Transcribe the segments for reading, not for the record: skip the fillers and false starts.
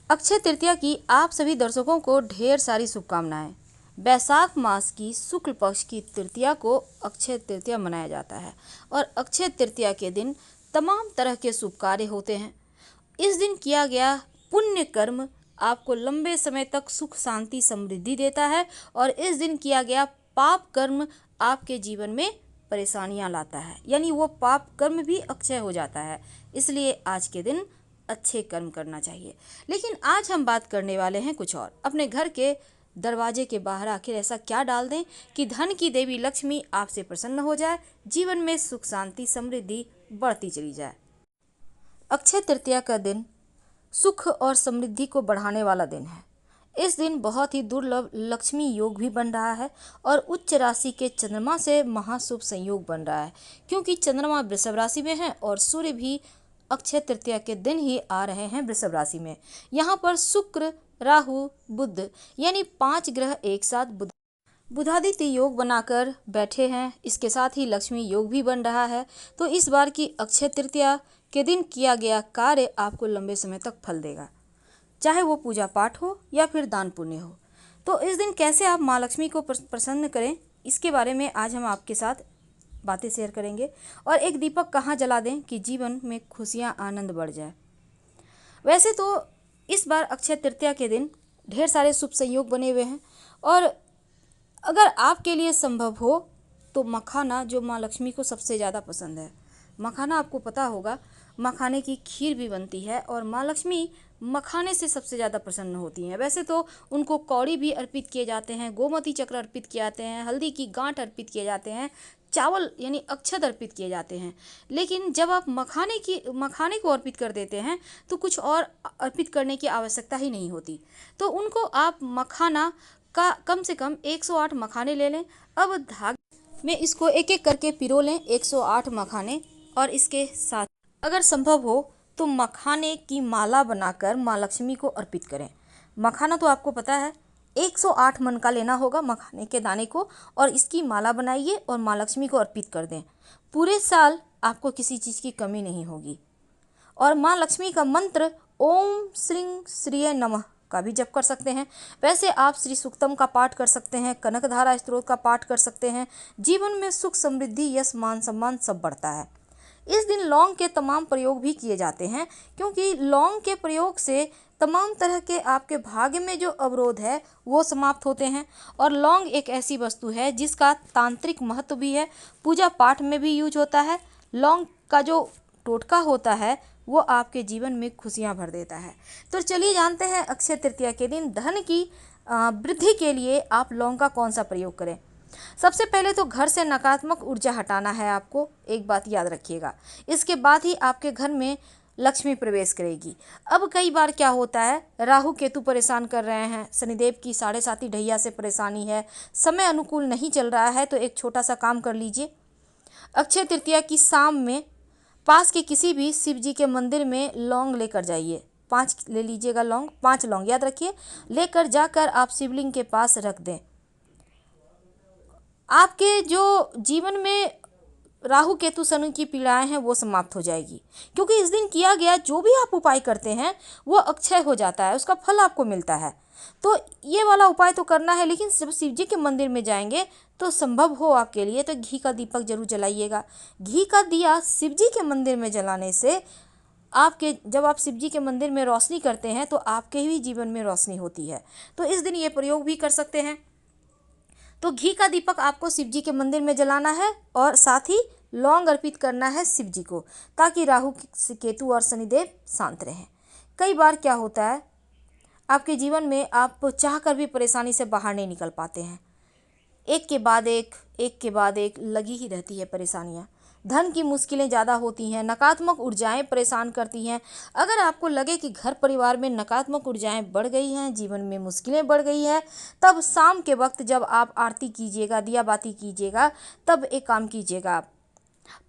अक्षय तृतीया की आप सभी दर्शकों को ढेर सारी शुभकामनाएं। बैसाख मास की शुक्ल पक्ष की तृतीया को अक्षय तृतीया मनाया जाता है और अक्षय तृतीया के दिन तमाम तरह के शुभ कार्य होते हैं। इस दिन किया गया पुण्य कर्म आपको लंबे समय तक सुख शांति समृद्धि देता है और इस दिन किया गया पाप कर्म आपके जीवन में परेशानियां लाता है, यानी वो पाप कर्म भी अक्षय हो जाता है। इसलिए आज के दिन अच्छे कर्म करना चाहिए। लेकिन आज हम बात करने वाले हैं कुछ और। अपने घर के दरवाजे के बाहर आखिर ऐसा क्या डाल दें कि धन की देवी लक्ष्मी आपसे प्रसन्न हो जाए, जीवन में सुख शांति समृद्धि बढ़ती चली जाए। अक्षय तृतीया का दिन सुख और समृद्धि को बढ़ाने वाला दिन है। इस दिन बहुत ही दुर्लभ लक्ष्मी योग भी बन रहा है और उच्च राशि के चंद्रमा से महाशुभ संयोग बन रहा है, क्योंकि चंद्रमा वृषभ राशि में है और सूर्य भी अक्षय तृतीया के दिन ही आ रहे हैं वृषभ राशि में। यहाँ पर शुक्र, राहु, बुध यानी 5 ग्रह एक साथ बुधादित्य योग बनाकर बैठे हैं। इसके साथ ही लक्ष्मी योग भी बन रहा है। तो इस बार की अक्षय तृतीया के दिन किया गया कार्य आपको लंबे समय तक फल देगा, चाहे वो पूजा पाठ हो या फिर दान पुण्य हो। तो इस दिन कैसे आप माँ लक्ष्मी को प्रसन्न करें, इसके बारे में आज हम आपके साथ बातें शेयर करेंगे। और एक दीपक कहाँ जला दें कि जीवन में खुशियाँ आनंद बढ़ जाए। वैसे तो इस बार अक्षय तृतीया के दिन ढेर सारे शुभ संयोग बने हुए हैं और अगर आपके लिए संभव हो तो मखाना, जो माँ लक्ष्मी को सबसे ज़्यादा पसंद है, मखाना आपको पता होगा, मखाने की खीर भी बनती है और माँ लक्ष्मी मखाने से सबसे ज़्यादा प्रसन्न होती हैं। वैसे तो उनको कौड़ी भी अर्पित किए जाते हैं, गोमती चक्र अर्पित किए जाते हैं, हल्दी की गांठ अर्पित किए जाते हैं, चावल यानी अक्षत अर्पित किए जाते हैं। लेकिन जब आप मखाने को अर्पित कर देते हैं तो कुछ और अर्पित करने की आवश्यकता ही नहीं होती। तो उनको आप मखाना का कम से कम 108 मखाने ले लें। अब धागे में इसको एक एक करके पिरो लें, 108 मखाने, और इसके साथ अगर संभव हो तो मखाने की माला बनाकर माँ लक्ष्मी को अर्पित करें। मखाना तो आपको पता है 108 मन का लेना होगा मखाने के दाने को, और इसकी माला बनाइए और माँ लक्ष्मी को अर्पित कर दें। पूरे साल आपको किसी चीज़ की कमी नहीं होगी। और माँ लक्ष्मी का मंत्र ओम श्रीं श्रीय नमः का भी जप कर सकते हैं। वैसे आप श्री सूक्तम का पाठ कर सकते हैं, कनकधारा स्तोत्र का पाठ कर सकते हैं। जीवन में सुख समृद्धि यश मान सम्मान सब बढ़ता है। इस दिन लौंग के तमाम प्रयोग भी किए जाते हैं, क्योंकि लौंग के प्रयोग से तमाम तरह के आपके भाग्य में जो अवरोध है वो समाप्त होते हैं। और लौंग एक ऐसी वस्तु है जिसका तांत्रिक महत्व भी है, पूजा पाठ में भी यूज होता है। लौंग का जो टोटका होता है वो आपके जीवन में खुशियां भर देता है। तो चलिए जानते हैं अक्षय तृतीया के दिन धन की वृद्धि के लिए आप लौंग का कौन सा प्रयोग करें। सबसे पहले तो घर से नकारात्मक ऊर्जा हटाना है आपको, एक बात याद रखिएगा। इसके बाद ही आपके घर में लक्ष्मी प्रवेश करेगी। अब कई बार क्या होता है, राहु केतु परेशान कर रहे हैं, शनिदेव की 7.5 ढैया से परेशानी है, समय अनुकूल नहीं चल रहा है, तो एक छोटा सा काम कर लीजिए। अक्षय तृतीया की शाम में पास के किसी भी शिव जी के मंदिर में लौंग लेकर जाइए। 5 ले लीजिएगा लौंग, 5 लौंग याद रखिए, लेकर जाकर आप शिवलिंग के पास रख दें। आपके जो जीवन में राहु केतु शनि की पीड़ाएं हैं वो समाप्त हो जाएगी, क्योंकि इस दिन किया गया जो भी आप उपाय करते हैं वो अक्षय हो जाता है, उसका फल आपको मिलता है। तो ये वाला उपाय तो करना है, लेकिन जब शिव जी के मंदिर में जाएंगे तो संभव हो आपके लिए तो घी का दीपक जरूर जलाइएगा। घी का दिया शिव जी के मंदिर में जलाने से जब आप शिव जी के मंदिर में रोशनी करते हैं तो आपके ही जीवन में रोशनी होती है। तो इस दिन ये प्रयोग भी कर सकते हैं। तो घी का दीपक आपको शिव जी के मंदिर में जलाना है और साथ ही लौंग अर्पित करना है शिव जी को, ताकि राहु केतु और शनिदेव शांत रहें। कई बार क्या होता है, आपके जीवन में आप चाहकर भी परेशानी से बाहर नहीं निकल पाते हैं, एक के बाद एक लगी ही रहती है परेशानियाँ। धन की मुश्किलें ज़्यादा होती हैं, नकारात्मक ऊर्जाएं परेशान करती हैं। अगर आपको लगे कि घर परिवार में नकारात्मक ऊर्जाएं बढ़ गई हैं, जीवन में मुश्किलें बढ़ गई हैं, तब शाम के वक्त जब आप आरती कीजिएगा, दिया बाती कीजिएगा, तब एक काम कीजिएगा आप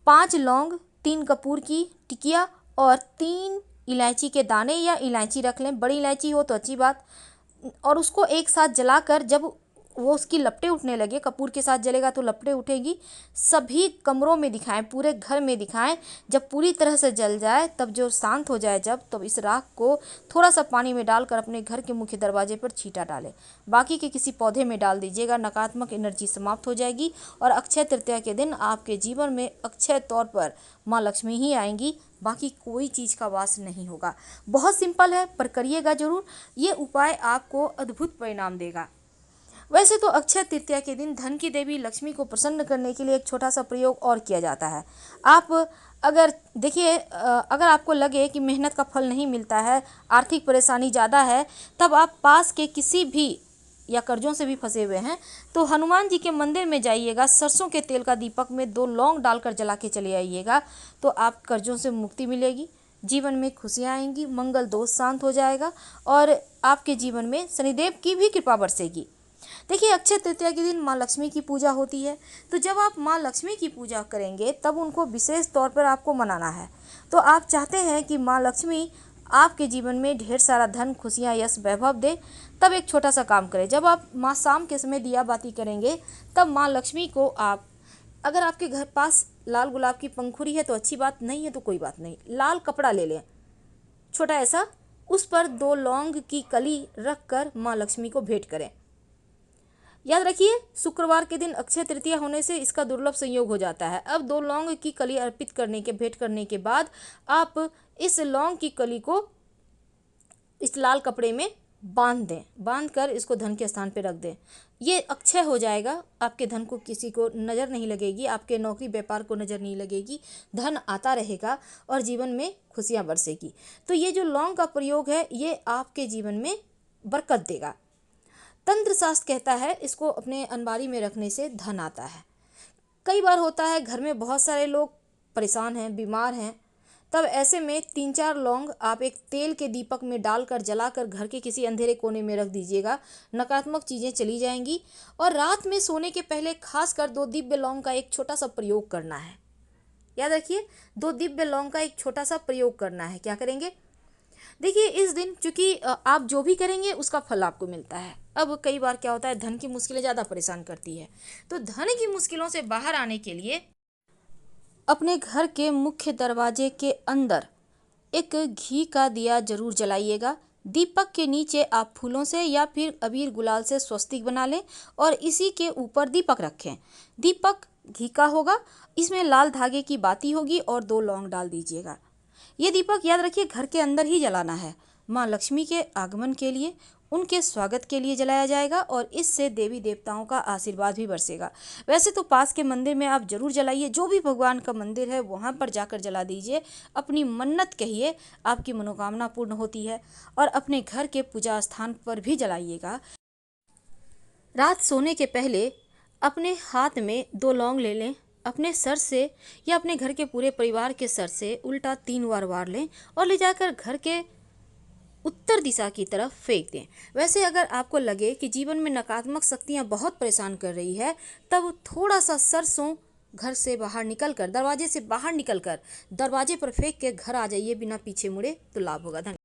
5 लौंग, 3 कपूर की टिकिया और 3 इलायची के दाने या इलायची रख लें, बड़ी इलायची हो तो अच्छी बात, और उसको एक साथ जलाकर जब वो उसकी लपटें उठने लगे, कपूर के साथ जलेगा तो लपटें उठेगी, सभी कमरों में दिखाएं, पूरे घर में दिखाएं। जब पूरी तरह से जल जाए, तब जो शांत हो जाए जब, तब इस राख को थोड़ा सा पानी में डालकर अपने घर के मुख्य दरवाजे पर छींटा डालें। बाकी के किसी पौधे में डाल दीजिएगा। नकारात्मक एनर्जी समाप्त हो जाएगी और अक्षय तृतीया के दिन आपके जीवन में अक्षय तौर पर माँ लक्ष्मी ही आएंगी, बाकी कोई चीज़ का वास नहीं होगा। बहुत सिंपल है, पर करिएगा जरूर। ये उपाय आपको अद्भुत परिणाम देगा। वैसे तो अक्षय तृतीया के दिन धन की देवी लक्ष्मी को प्रसन्न करने के लिए एक छोटा सा प्रयोग और किया जाता है। आप अगर देखिए, अगर आपको लगे कि मेहनत का फल नहीं मिलता है, आर्थिक परेशानी ज़्यादा है, तब आप पास के किसी भी या कर्जों से भी फंसे हुए हैं तो हनुमान जी के मंदिर में जाइएगा, सरसों के तेल का दीपक में 2 लौंग डालकर जला के चले आइएगा, तो आप कर्जों से मुक्ति मिलेगी, जीवन में खुशियाँ आएंगी, मंगल दोष शांत हो जाएगा और आपके जीवन में शनिदेव की भी कृपा बरसेगी। देखिए, अक्षय तृतीया के दिन माँ लक्ष्मी की पूजा होती है, तो जब आप माँ लक्ष्मी की पूजा करेंगे तब उनको विशेष तौर पर आपको मनाना है। तो आप चाहते हैं कि माँ लक्ष्मी आपके जीवन में ढेर सारा धन, खुशियाँ, यश, वैभव दे, तब एक छोटा सा काम करें। जब आप माँ शाम के समय दिया बाती करेंगे, तब माँ लक्ष्मी को आप, अगर आपके घर पास लाल गुलाब की पंखुड़ी है तो अच्छी बात, नहीं है तो कोई बात नहीं, लाल कपड़ा ले लें छोटा ऐसा, उस पर 2 लौंग की कली रख कर माँ लक्ष्मी को भेंट करें। याद रखिए, शुक्रवार के दिन अक्षय तृतीया होने से इसका दुर्लभ संयोग हो जाता है। अब 2 लौंग की कली अर्पित करने के, भेंट करने के बाद आप इस लौंग की कली को इस लाल कपड़े में बांध दें, बांध कर इसको धन के स्थान पर रख दें। ये अक्षय हो जाएगा, आपके धन को किसी को नज़र नहीं लगेगी, आपके नौकरी व्यापार को नज़र नहीं लगेगी, धन आता रहेगा और जीवन में खुशियाँ बरसेगी। तो ये जो लौंग का प्रयोग है, ये आपके जीवन में बरकत देगा। तंत्र शास्त्र कहता है इसको अपने अलमारी में रखने से धन आता है। कई बार होता है घर में बहुत सारे लोग परेशान हैं, बीमार हैं, तब ऐसे में 3-4 लौंग आप एक तेल के दीपक में डालकर जलाकर घर के किसी अंधेरे कोने में रख दीजिएगा। नकारात्मक चीज़ें चली जाएंगी। और रात में सोने के पहले खासकर 2 दिव्य लौंग का एक छोटा सा प्रयोग करना है। याद रखिए, 2 दिव्य लौंग का एक छोटा सा प्रयोग करना है। क्या करेंगे? देखिए, इस दिन चूंकि आप जो भी करेंगे उसका फल आपको मिलता है। अब कई बार क्या होता है, धन की मुश्किलें ज़्यादा परेशान करती है, तो धन की मुश्किलों से बाहर आने के लिए अपने घर के मुख्य दरवाजे के अंदर एक घी का दिया जरूर जलाइएगा। दीपक के नीचे आप फूलों से या फिर अबीर गुलाल से स्वस्तिक बना लें और इसी के ऊपर दीपक रखें। दीपक घी का होगा, इसमें लाल धागे की बाती होगी और 2 लौंग डाल दीजिएगा। ये दीपक याद रखिए घर के अंदर ही जलाना है। माँ लक्ष्मी के आगमन के लिए, उनके स्वागत के लिए जलाया जाएगा और इससे देवी देवताओं का आशीर्वाद भी बरसेगा। वैसे तो पास के मंदिर में आप जरूर जलाइए, जो भी भगवान का मंदिर है वहाँ पर जाकर जला दीजिए, अपनी मन्नत कहिए, आपकी मनोकामना पूर्ण होती है। और अपने घर के पूजा स्थान पर भी जलाइएगा। रात सोने के पहले अपने हाथ में 2 लौंग ले लें, अपने सर से या अपने घर के पूरे परिवार के सर से उल्टा 3 बार वार लें और ले जाकर घर के उत्तर दिशा की तरफ फेंक दें। वैसे अगर आपको लगे कि जीवन में नकारात्मक शक्तियां बहुत परेशान कर रही है, तब थोड़ा सा सरसों घर से बाहर निकलकर, दरवाजे से बाहर निकलकर दरवाजे पर फेंक के घर आ जाइए बिना पीछे मुड़े, तो लाभ होगा। धन्यवाद।